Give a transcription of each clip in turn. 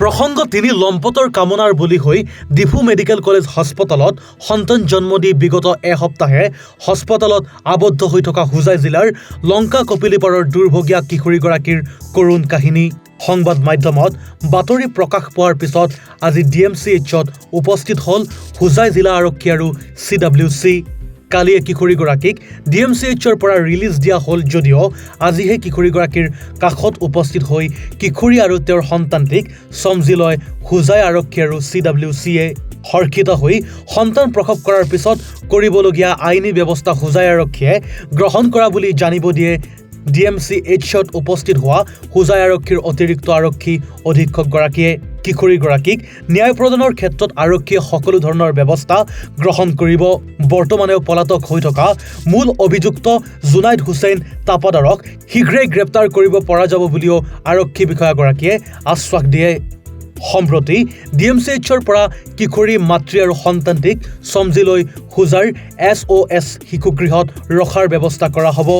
প্ৰসংগ তিনি লম্পটৰ কামনাৰ বলি হৈ ডিফু মেডিকেল কলেজ হাস্পতালত সন্তান জন্ম দি বিগত এসপ্তাহে হাস্পতালত আবদ্ধ হৈ থকা হোজাই জিলাৰ লংকা কপিলিপাৰৰ দুৰ্ভগীয়া কিশোৰীগৰাকীৰ কৰুণ কাহিনী সংবাদ মাধ্যমত বাতৰি প্ৰকাশ পোৱাৰ পিছত আজি DMCHত উপস্থিত হ'ল হোজাই জিলা আৰক্ষী আৰু CWC কালিয়ে কিশোৰীগৰাকীক DMCHৰ পৰা ৰিলিজ দিয়া হ'ল যদিও আজিহে কিশোৰীগৰাকীৰ কাষত উপস্থিত হৈ কিশোৰী আৰু তেওঁৰ সন্তানটিক সমজি লয় হোজাই আৰক্ষী আৰু CWCয়ে হৰ্ষিত হৈ সন্তান প্ৰসৱ কৰাৰ পিছত কৰিবলগীয়া আইনী ব্যৱস্থা হোজাই আৰক্ষীয়ে গ্ৰহণ কৰা বুলি জানিব দিয়ে DMCHত উপস্থিত হোৱা হোজাই আৰক্ষীৰ অতিৰিক্ত আৰক্ষী অধীক্ষকগৰাকীয়ে কিশোৰীগৰাকীক ন্যায় প্ৰদানৰ ক্ষেত্ৰত আৰক্ষীয়ে সকলো ধৰণৰ ব্যৱস্থা গ্ৰহণ কৰিব বৰ্তমানেও পলাতক হৈ থকা মূল অভিযুক্ত জুনাইদ হুছেইন তাপাদাৰক শীঘ্ৰেই গ্ৰেপ্তাৰ কৰিব পৰা যাব বুলিও আৰক্ষী বিষয়াগৰাকীয়ে আশ্বাস দিয়ে সম্প্ৰতি DMCHৰ পৰা কিশোৰী মাতৃ আৰু সন্তানটিক সমজি লৈ হোজাইৰ SOS শিশুগৃহত ৰখাৰ ব্যৱস্থা কৰা হ'ব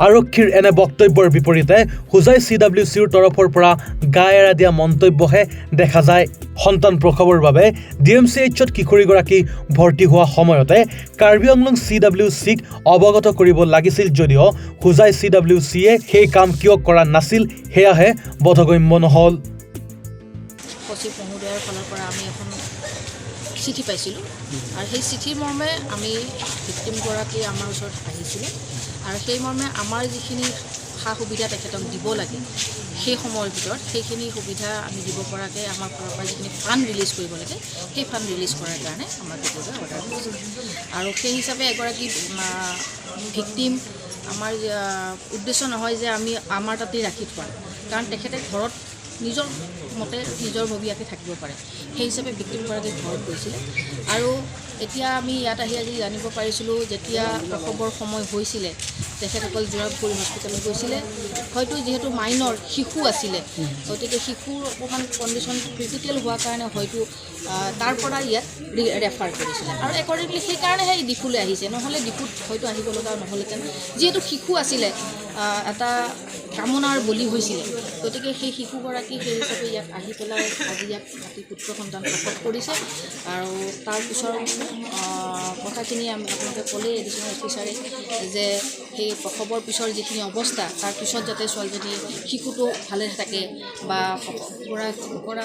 আৰক্ষীৰ এনে বক্তব্যৰ বিপৰীতে হোজাই CWCৰ তৰফৰ পৰা গা এৰা দিয়া মন্তব্যহে দেখা যায় সন্তান প্ৰসৱৰ বাবে DMCHত কিশোৰীগৰাকী ভৰ্তি হোৱা সময়তে কাৰ্বি আংলং CWCক অৱগত কৰিব লাগিছিল যদিও হোজাই CWCয়ে সেই কাম কিয় কৰা নাছিল সেয়াহে বোধগম্য নহ'ল সচিব মহোদয়ৰ ফালৰ পৰা আমি এখন চিঠি পাইছিলোঁ আৰু সেই চিঠিৰ মৰ্মে আমি ভিক্টিমগৰাকী আমাৰ ওচৰত আহিছিলে আৰু সেই মৰ্মে আমাৰ যিখিনি সা সুবিধা তেখেতক দিব লাগে সেই সময়ৰ ভিতৰত সেইখিনি সুবিধা আমি দিব পৰাকৈ আমাৰ ফালৰ পৰা যিখিনি ফাণ্ড ৰিলিজ কৰিব লাগে সেই ফাণ্ড ৰিলিজ কৰাৰ কাৰণে আমাৰ কেতিয়াবা অৰ্ডাৰ কৰিছিল আৰু সেই হিচাপে এগৰাকী ভিক্টিম আমাৰ উদ্দেশ্য নহয় যে আমি আমাৰ তাতেই ৰাখি থোৱা কাৰণ তেখেতে ঘৰত নিজৰ মতে নিজৰ ভৱিয়াকে থাকিব পাৰে সেই হিচাপে ভিক্টিমগৰাকী ঘৰত গৈছিলে আৰু এতিয়া আমি ইয়াত আহি আজি জানিব পাৰিছিলোঁ যেতিয়া প্ৰসৱৰ সময় হৈছিলে তেখেতসকল যোৰাবপুৰ হস্পিটেলত গৈছিলে হয়তো যিহেতু মাইনৰ শিশু আছিলে গতিকে শিশুৰ অকণমান কণ্ডিশ্যন ক্ৰিটিকেল হোৱাৰ কাৰণে হয়তো তাৰ পৰা ইয়াত ৰেফাৰ কৰিছিলে আৰু একৰ্ডিংলি সেইকাৰণেহে ডিফুলৈ আহিছে নহ'লে ডিফুত হয়তো আহিব লগা নহ'লহেঁতেন যিহেতু শিশু আছিলে এটা কামনাৰ বলি হৈছিলে গতিকে সেই শিশুগৰাকী সেই হিচাপে ইয়াত আহি পেলাই আজি ইয়াত মাতৃ পুত্ৰ সন্তান প্ৰসৱ কৰিছে আৰু তাৰ পিছৰ কথাখিনি আমি আপোনালোকে ক'লেই এডিশ্যনেল অফিচাৰে যে সেই প্ৰসৱৰ পিছৰ যিখিনি অৱস্থা তাৰ পিছত যাতে ছোৱালীজনী শিশুটো ভালে থাকে বা কৰা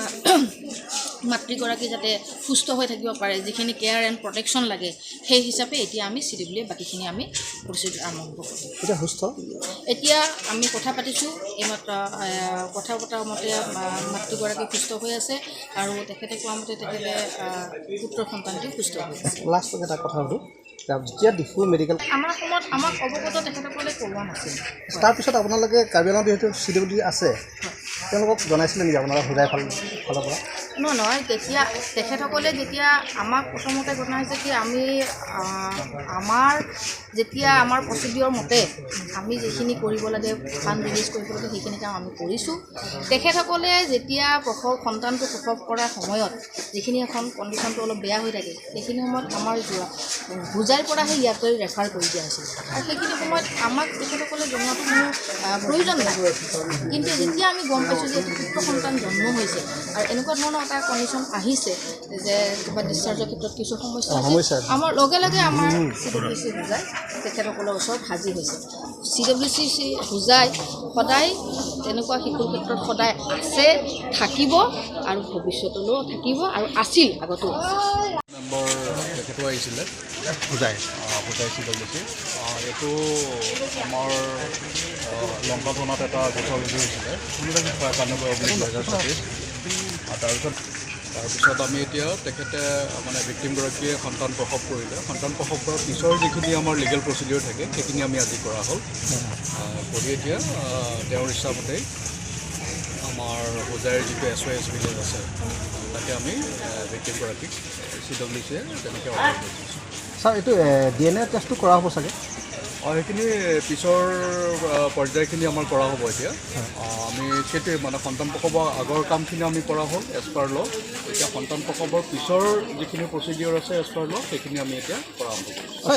মাতৃগৰাকী যাতে সুস্থ হৈ থাকিব পাৰে যিখিনি কেয়াৰ এণ্ড প্ৰটেকশ্যন লাগে সেই হিচাপে এতিয়া আমি CWCয়ে বাকীখিনি আমি প্ৰচিডিউৰ আৰম্ভ কৰিছোঁ এতিয়া সুস্থ এতিয়া আমি কথা পাতিছোঁ এইমাত্ৰ কথা পতাৰ মতে মাতৃগৰাকী সুস্থ হৈ আছে আৰু তেখেতে কোৱা মতে তেখেতে পুত্ৰ সন্তানটি সুস্থ হৈ আছে লাষ্ট এটা কথা সুধোঁ যেতিয়া ডিফু মেডিকেল আমাৰ সময়ত আমাক অৱগত তেখেতসকলে কৰোৱা নাছিল তাৰপিছত আপোনালোকে কাৰ্বি আংলং যিহেতু CWC আছে তেওঁলোকক জনাইছিলে নেকি আপোনালোকে হোজাই ফালৰ পৰা নহয় তেতিয়া তেখেতসকলে যেতিয়া আমাক প্ৰথমতে জনাইছে কি আমি আমাৰ যেতিয়া আমাৰ প্ৰচিডিঅ'ৰ মতে আমি যিখিনি কৰিব লাগে ফাণ্ড ৰিলিজ কৰিব লাগে সেইখিনি কাম আমি কৰিছোঁ তেখেতসকলে যেতিয়া সন্তানটো প্ৰসৱ কৰাৰ সময়ত যিখিনি এখন কণ্ডিশ্যনটো অলপ বেয়া হৈ থাকে সেইখিনি সময়ত আমাৰ হোজাইৰ পৰাহে ইয়াতে ৰেফাৰ কৰি দিয়া হৈছিল আৰু সেইখিনি সময়ত আমাক তেখেতসকলে জনোৱাটো কোনো প্ৰয়োজন নহয় কিন্তু যেতিয়া আমি গম পাইছোঁ যে পুত্ৰ সন্তান জন্ম হৈছে আৰু এনেকুৱা ধৰণৰ এটা কণ্ডিশ্যন আহিছে যে কিবা ডিছচাৰ্জৰ ক্ষেত্ৰত কিছু সমস্যা আমাৰ লগে লগে আমাৰ CWC হোজাই তেখেতসকলৰ ওচৰত হাজিৰ হৈছে CWC হোজাই সদায় তেনেকুৱা শিশুৰ ক্ষেত্ৰত সদায় আছে থাকিব আৰু ভৱিষ্যতলৈও থাকিব আৰু আছিল আগতো নম্বৰ তেখেতো আহিছিলে হোজাই CWC এইটো আমাৰ লংকা থানাত এটা গোচৰ ৰুজু হৈছিলে 2024 তাৰপিছত আমি এতিয়া তেখেতে মানে ভিক্টিমগৰাকীয়ে সন্তান প্ৰসৱ কৰিলে সন্তান প্ৰসৱ কৰাৰ পিছৰ যিখিনি আমাৰ লিগেল প্ৰচিডিঅ'ৰ থাকে সেইখিনি আমি আজি কৰা হ'ল কৰি এতিয়া তেওঁৰ ইচ্ছামতেই আমাৰ হোজাইৰ যিটো SOS ভিলেজ আছে তাতে আমি ভিক্টিমগৰাকীক CWCয়ে তেনেকৈ অৰ্ডাৰ কৰিছোঁ ছাৰ এইটো DNA টেষ্টটো কৰা হ'ব চাগে সেইখিনি পিছৰ পৰ্যায়খিনি আমাৰ কৰা হ'ব এতিয়া আমি সেইটোৱে মানে সন্তান প্ৰসৱৰ আগৰ কামখিনি আমি কৰা হ'ল এজ পাৰ ল এতিয়া সন্তান প্ৰসৱৰ পিছৰ যিখিনি প্ৰচিডিঅ'ৰ আছে এজ পাৰ ল সেইখিনি আমি এতিয়া কৰা হ'ব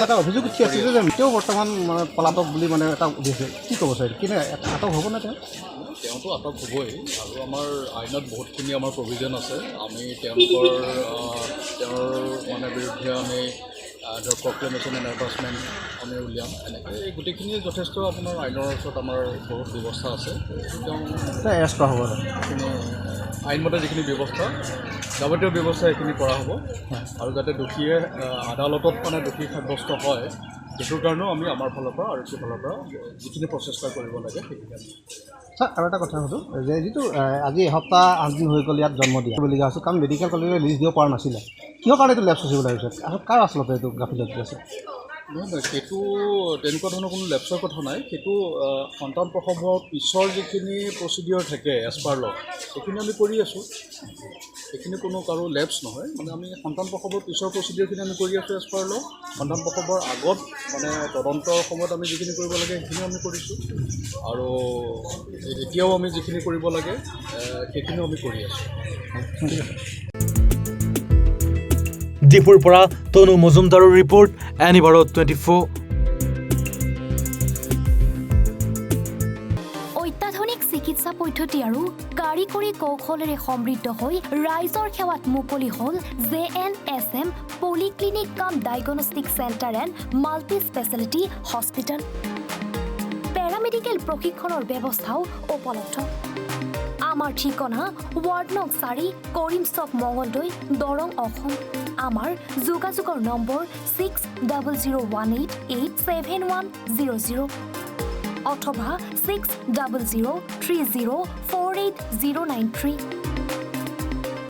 এটা অভিযোগ উঠি আছিল যে তেওঁ বৰ্তমান মানে পলাতক বুলি মানে এটা উঠিছে কি ক'ব ছাৰ কিন্তু আটক হ'বনে তেওঁ তেওঁতো আটক হ'বই আৰু আমাৰ আইনত বহুতখিনি আমাৰ প্ৰভিজন আছে আমি তেওঁৰ মানে বিৰুদ্ধে আমি ধৰক প্ৰক্লেমেশ্যন এণ্ড এনফৰ্চমেণ্ট আমি উলিয়াম এনেকৈ এই গোটেইখিনি যথেষ্ট আপোনাৰ আইনৰ ওচৰত আমাৰ বহুত ব্যৱস্থা আছে তেওঁ এৰেষ্ট কৰা হ'ব সেইখিনি আইনমতে যিখিনি ব্যৱস্থা যাৱতীয় ব্যৱস্থা সেইখিনি কৰা হ'ব আৰু যাতে দোষীয়ে আদালতত মানে দোষী সাব্যস্ত হয় সেইটোৰ কাৰণেও আমি আমাৰ ফালৰ পৰা আৰক্ষীৰ ফালৰ পৰা যিখিনি প্ৰচেষ্টা কৰিব লাগে সেইখিনি ছাৰ আৰু এটা কথা সুধোঁ যে যিটো আজি এসপ্তাহ 8 দিন হৈ গ'ল ইয়াত জন্ম দিয়াবলগীয়া হৈছে কাৰণ মেডিকেল কলেজে লিষ্ট দিব পৰা নাছিলে কিহৰ কাৰণে এইটো লেপছ হৈছে বুলি ভাবিছে আৰু কাৰ আচলতে এইটো গাফিলতি আছে নহয় সেইটো তেনেকুৱা ধৰণৰ কোনো লেপছৰ কথা নাই সেইটো সন্তান প্ৰসৱৰ পিছৰ যিখিনি প্ৰচিডিঅ'ৰ থাকে এজ পাৰ ল সেইখিনি আমি কৰি আছোঁ সেইখিনি কোনো কাৰো লেপছ নহয় মানে আমি সন্তান প্ৰসৱৰ পিছৰ প্ৰচিডিঅ'ৰখিনি আমি কৰি আছোঁ এজ পাৰ ল সন্তান প্ৰসৱৰ আগত মানে তদন্তৰ সময়ত আমি যিখিনি কৰিব লাগে সেইখিনি আমি কৰিছোঁ আৰু এতিয়াও আমি যিখিনি কৰিব লাগে সেইখিনিও আমি কৰি আছোঁ ডিপুৰ পৰা তনু মজুমদাৰৰ ৰিপৰ্ট এনি ভাৰত 24 অত্যাধুনিক চিকিৎসা পদ্ধতি আৰু কাৰিকৰী কৌশলেৰে সমৃদ্ধ হৈ ৰাইজৰ সেৱাত মুকলি হ'ল JNSM পলিক্লিনিক কাম diagnostic centre and multi speciality hospital paramedical প্ৰশিক্ষণৰ ব্যৱস্থাও উপলব্ধ আমাৰ ঠিকনা ৱাৰ্ড নং 4 কৰিম চক মঙলদৈ দৰং অসম আমাৰ যোগাযোগৰ নম্বৰ 6001887100 অথবা 6003048093